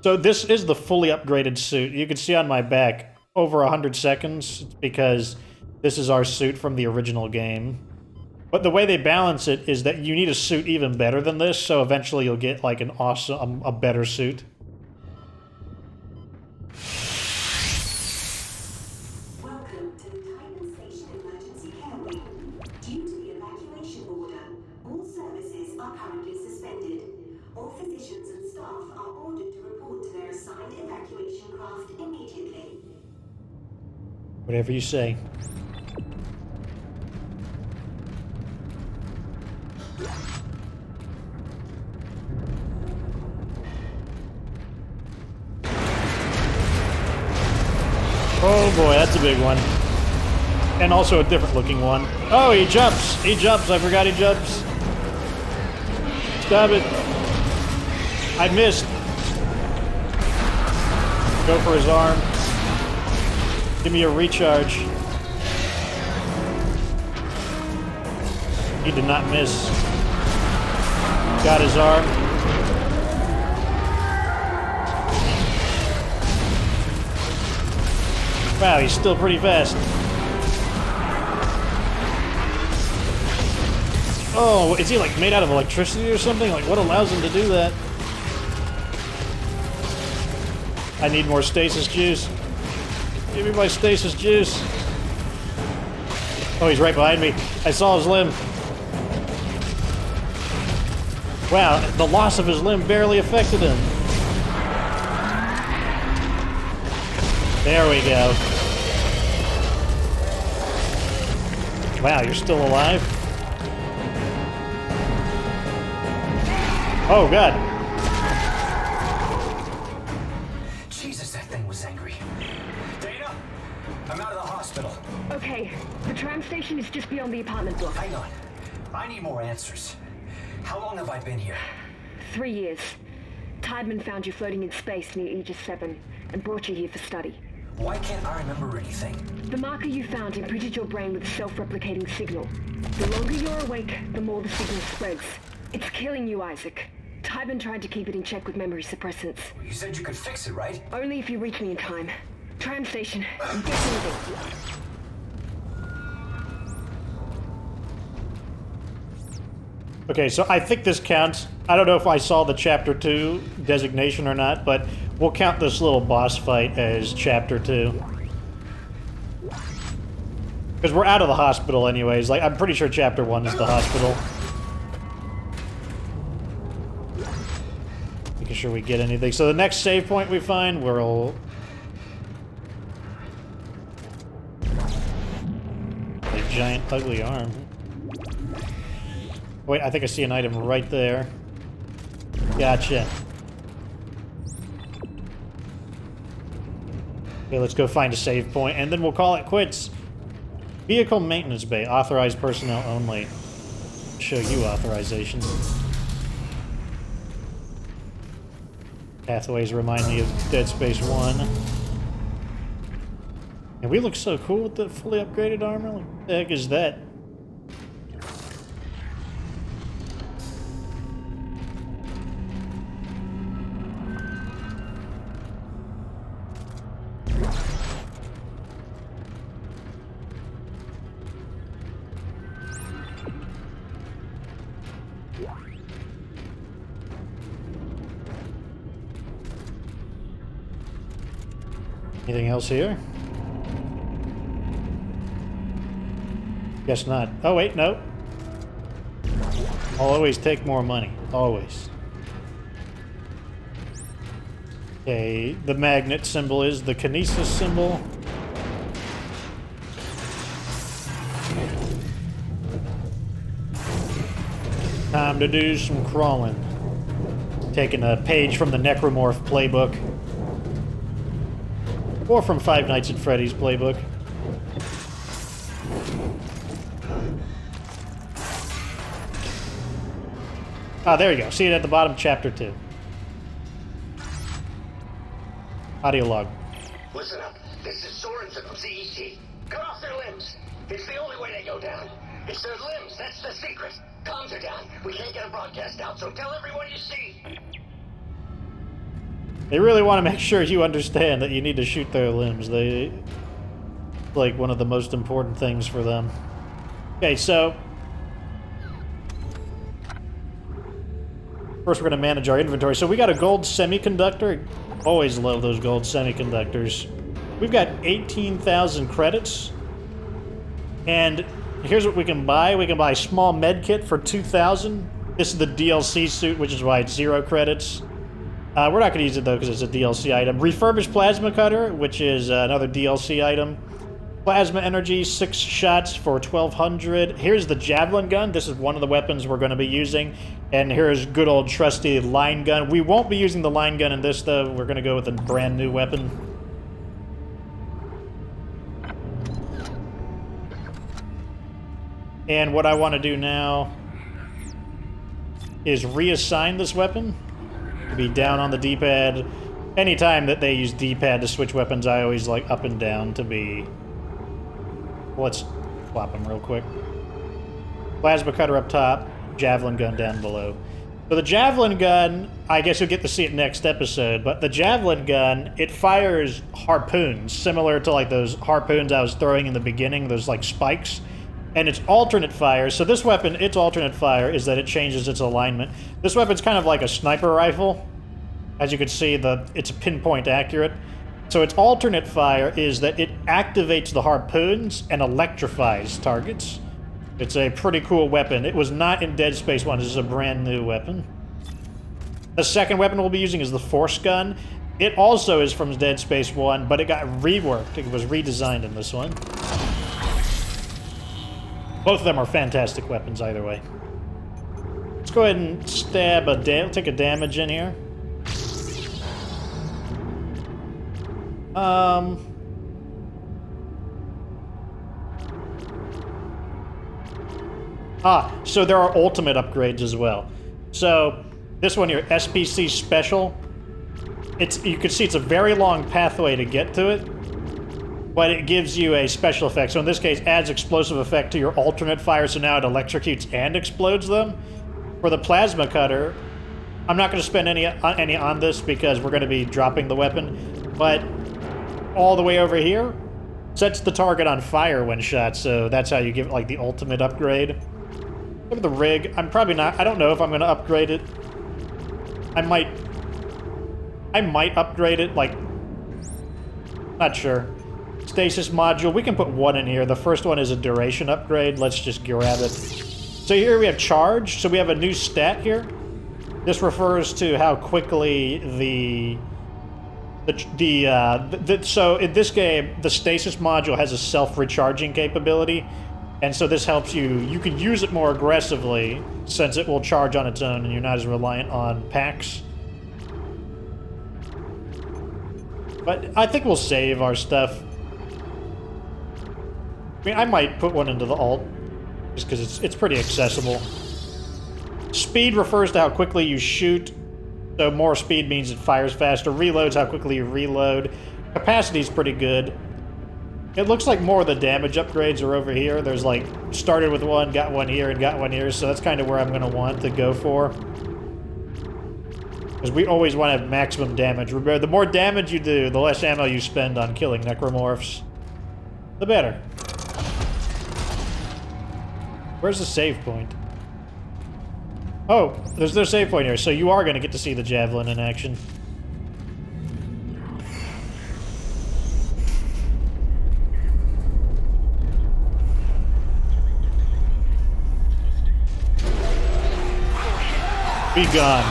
So this is the fully upgraded suit. You can see on my back over 100 seconds because this is our suit from the original game. But the way they balance it is that you need a suit even better than this, so eventually you'll get like an awesome, a better suit. Welcome to the Titan Station Emergency Care Wing. Due to the evacuation order, all services are currently suspended. All physicians and staff are ordered to report to their assigned evacuation craft immediately. Whatever you say. Oh boy, that's a big one. And also a different looking one. Oh, he jumps! He jumps! I forgot he jumps. Stop it. I missed. Go for his arm. Give me a recharge. He did not miss. Got his arm. Wow, he's still pretty fast. Oh, is he like made out of electricity or something? Like, what allows him to do that? I need more stasis juice. Give me my stasis juice. Oh, he's right behind me. I saw his limb. Wow, the loss of his limb barely affected him. There we go. Wow, you're still alive? Oh, God. Jesus, that thing was angry. Dana, I'm out of the hospital. Okay, the tram station is just beyond the apartment block. Hang on. I need more answers. How long have I been here? 3 years. Tideman found you floating in space near Aegis 7 and brought you here for study. Why can't I remember anything? The marker you found imprinted your brain with a self-replicating signal. The longer you're awake, the more the signal spreads. It's killing you, Isaac. Tybin tried to keep it in check with memory suppressants. You said you could fix it, right? Only if you reach me in time. Tram station. Get moving. Okay, so I think this counts. I don't know if I saw the Chapter 2 designation or not, but we'll count this little boss fight as Chapter 2. Because we're out of the hospital anyways. Like, I'm pretty sure Chapter 1 is the hospital. Making sure we get anything. So the next save point we find, we'll... a giant ugly arm. Wait, I think I see an item right there. Gotcha. Okay, let's go find a save point, and then we'll call it quits. Vehicle maintenance bay, authorized personnel only. Show you authorization. Pathways remind me of Dead Space 1. And we look so cool with the fully upgraded armor. What the heck is that? Anything else here? Guess not. Oh wait, no. I'll always take more money. Always. Okay, the magnet symbol is the kinesis symbol. Time to do some crawling. Taking a page from the necromorph playbook. Or from Five Nights at Freddy's playbook. Ah, there you go. See it at the bottom, Chapter 2. Audio log. Listen up. This is Sorensen from CEC. Cut off their limbs. It's the only way they go down. It's their limbs. That's the secret. Comms are down. We can't get a broadcast out, so tell everyone you see. They really want to make sure you understand that you need to shoot their limbs. They... like one of the most important things for them. Okay, so... first we're going to manage our inventory. So we got a gold semiconductor. Always love those gold semiconductors. We've got 18,000 credits. And here's what we can buy. We can buy a small med kit for 2,000. This is the DLC suit, which is why it's 0 credits. We're not going to use it, though, because it's a DLC item. Refurbished plasma cutter, which is another DLC item. Plasma energy, 6 shots for 1,200. Here's the javelin gun. This is one of the weapons we're going to be using. And here's good old trusty line gun. We won't be using the line gun in this, though. We're going to go with a brand new weapon. And what I want to do now is reassign this weapon. Be down on the D-pad. Anytime that they use D-pad to switch weapons, I always like up and down to be... let's swap them real quick. Plasma cutter up top, javelin gun down below. So the javelin gun, I guess you'll get to see it next episode, but the javelin gun, it fires harpoons, similar to like those harpoons I was throwing in the beginning, those like spikes. And it's alternate fire. So this weapon, its alternate fire is that it changes its alignment. This weapon's kind of like a sniper rifle. As you can see, it's pinpoint accurate. So its alternate fire is that it activates the harpoons and electrifies targets. It's a pretty cool weapon. It was not in Dead Space 1. This is a brand new weapon. The second weapon we'll be using is the Force Gun. It also is from Dead Space 1, but it got reworked. It was redesigned in this one. Both of them are fantastic weapons either way. Let's go ahead and stab take a damage in here. So there are ultimate upgrades as well. So this one here, SPC Special. You can see it's a very long pathway to get to it. but it gives you a special effect. So in this case, adds explosive effect to your alternate fire, so now it electrocutes and explodes them. For the plasma cutter, I'm not going to spend any on this because we're going to be dropping the weapon, but all the way over here, sets the target on fire when shot, so that's how you give it, like, the ultimate upgrade. Look at the rig. I'm probably not... I don't know if I'm going to upgrade it. I might upgrade it, like... Not sure. Stasis module. We can put one in here. The first one is a duration upgrade. Let's just grab it. So here we have charge. So we have a new stat here. This refers to how quickly so in this game, the stasis module has a self-recharging capability, and so this helps you can use it more aggressively since it will charge on its own and you're not as reliant on packs. But I think we'll save our stuff. I mean, I might put one into the alt, just because it's pretty accessible. Speed refers to how quickly you shoot, so more speed means it fires faster. Reload's how quickly you reload. Capacity's pretty good. It looks like more of the damage upgrades are over here. There's like, started with one, got one here, and got one here, so that's kind of where I'm going to want to go for. Because we always want to have maximum damage. Remember, the more damage you do, the less ammo you spend on killing necromorphs, the better. Where's the save point? Oh, there's no save point here, so you are going to get to see the javelin in action. Be gone.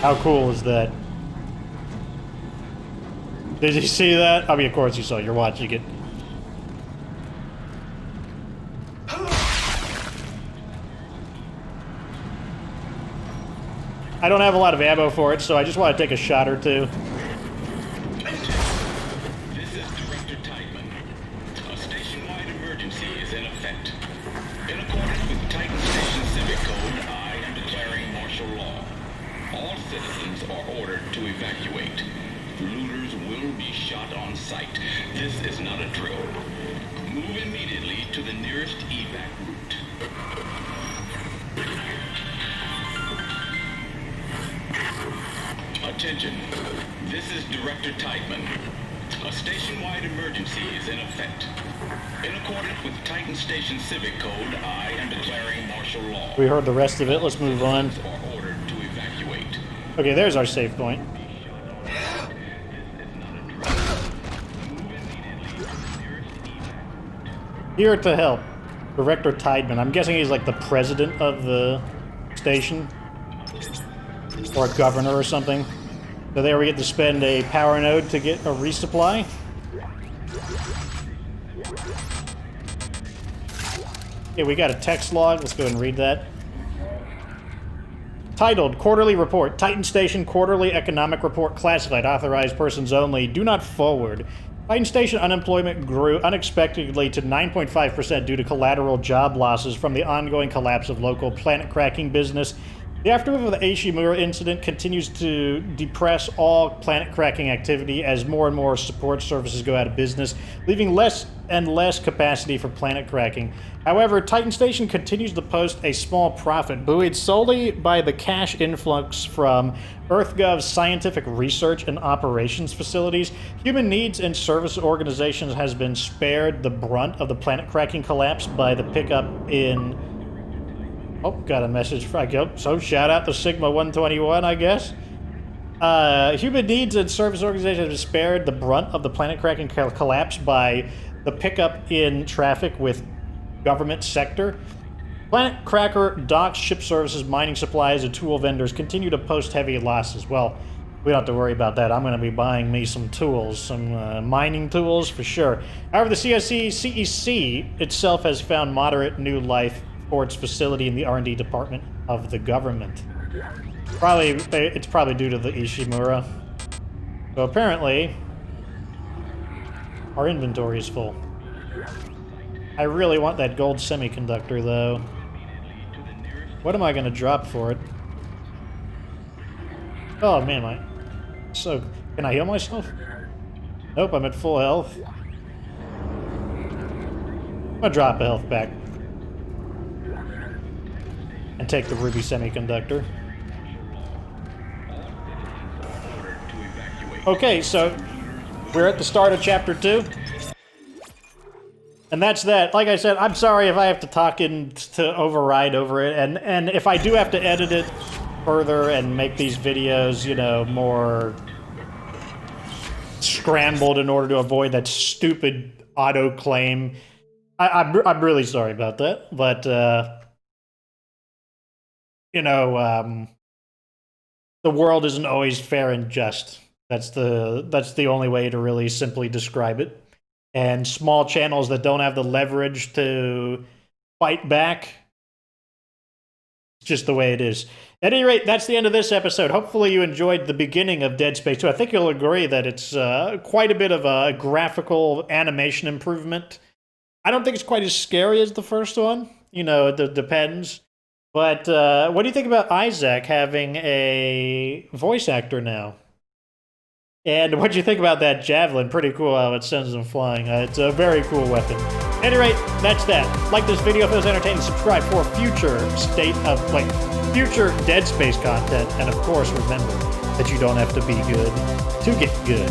How cool is that? Did you see that? I mean, of course you saw. You're watching it. I don't have a lot of ammo for it, so I just want to take a shot or two. This is Director Tideman. A station-wide emergency is in effect. In accordance with Titan Station Civic Code, I am declaring martial law. All citizens are ordered to evacuate. Looters will be shot on sight. This is not a drill. Move immediately to the nearest evac route. Attention. This is Director Tideman. A station-wide emergency is in effect. In accordance with Titan Station Civic Code, I am declaring martial law. We heard the rest of it. Let's move on. Are ordered to evacuate. Okay, there's our save point. Here to help. Director Tideman. I'm guessing he's like the president of the station. Or a governor or something. So there we get to spend a power node to get a resupply. Okay, we got a text log. Let's go ahead and read that. Titled, Quarterly Report. Titan Station Quarterly Economic Report Classified. Authorized persons only. Do not forward. Titan Station unemployment grew unexpectedly to 9.5% due to collateral job losses from the ongoing collapse of local planet-cracking business. The aftermath of the Ishimura incident continues to depress all planet-cracking activity as more and more support services go out of business, leaving less and less capacity for planet-cracking. However, Titan Station continues to post a small profit, buoyed solely by the cash influx from EarthGov's scientific research and operations facilities. Human needs and service organizations has been spared the brunt of the planet-cracking collapse by the pickup in... Oh, got a message from... So, shout out to Sigma 121, I guess. Human needs and service organizations have been spared the brunt of the planet-cracking collapse by the pickup in traffic with government sector. Planet Cracker docks, ship services, mining supplies, and tool vendors continue to post heavy losses. Well, we don't have to worry about that. I'm going to be buying me some tools, some mining tools for sure. However, the CEC itself has found moderate new life for its facility in the R&D department of the government. It's probably due to the Ishimura. So apparently, our inventory is full. I really want that gold semiconductor, though. What am I going to drop for it? Oh, man, so... Can I heal myself? Nope, I'm at full health. I'm gonna drop a health back. And take the ruby semiconductor. Okay, so we're at the start of chapter 2. And that's that. Like I said, I'm sorry if I have to talk in to override over it, and if I do have to edit it further and make these videos, you know, more scrambled in order to avoid that stupid auto-claim. I'm really sorry about that, but, you know, the world isn't always fair and just. That's the only way to really simply describe it. And small channels that don't have the leverage to fight back, it's just the way it is. At any rate, that's the end of this episode. Hopefully you enjoyed the beginning of Dead Space 2. I think you'll agree that it's quite a bit of a graphical animation improvement. I don't think it's quite as scary as the first one. You know, it depends. But what do you think about Isaac having a voice actor now? And what do you think about that javelin? Pretty cool how it sends them flying. It's a very cool weapon. At any rate, that's that. Like this video if it was entertaining. Subscribe for future future Dead Space content. And of course, remember that you don't have to be good to get good.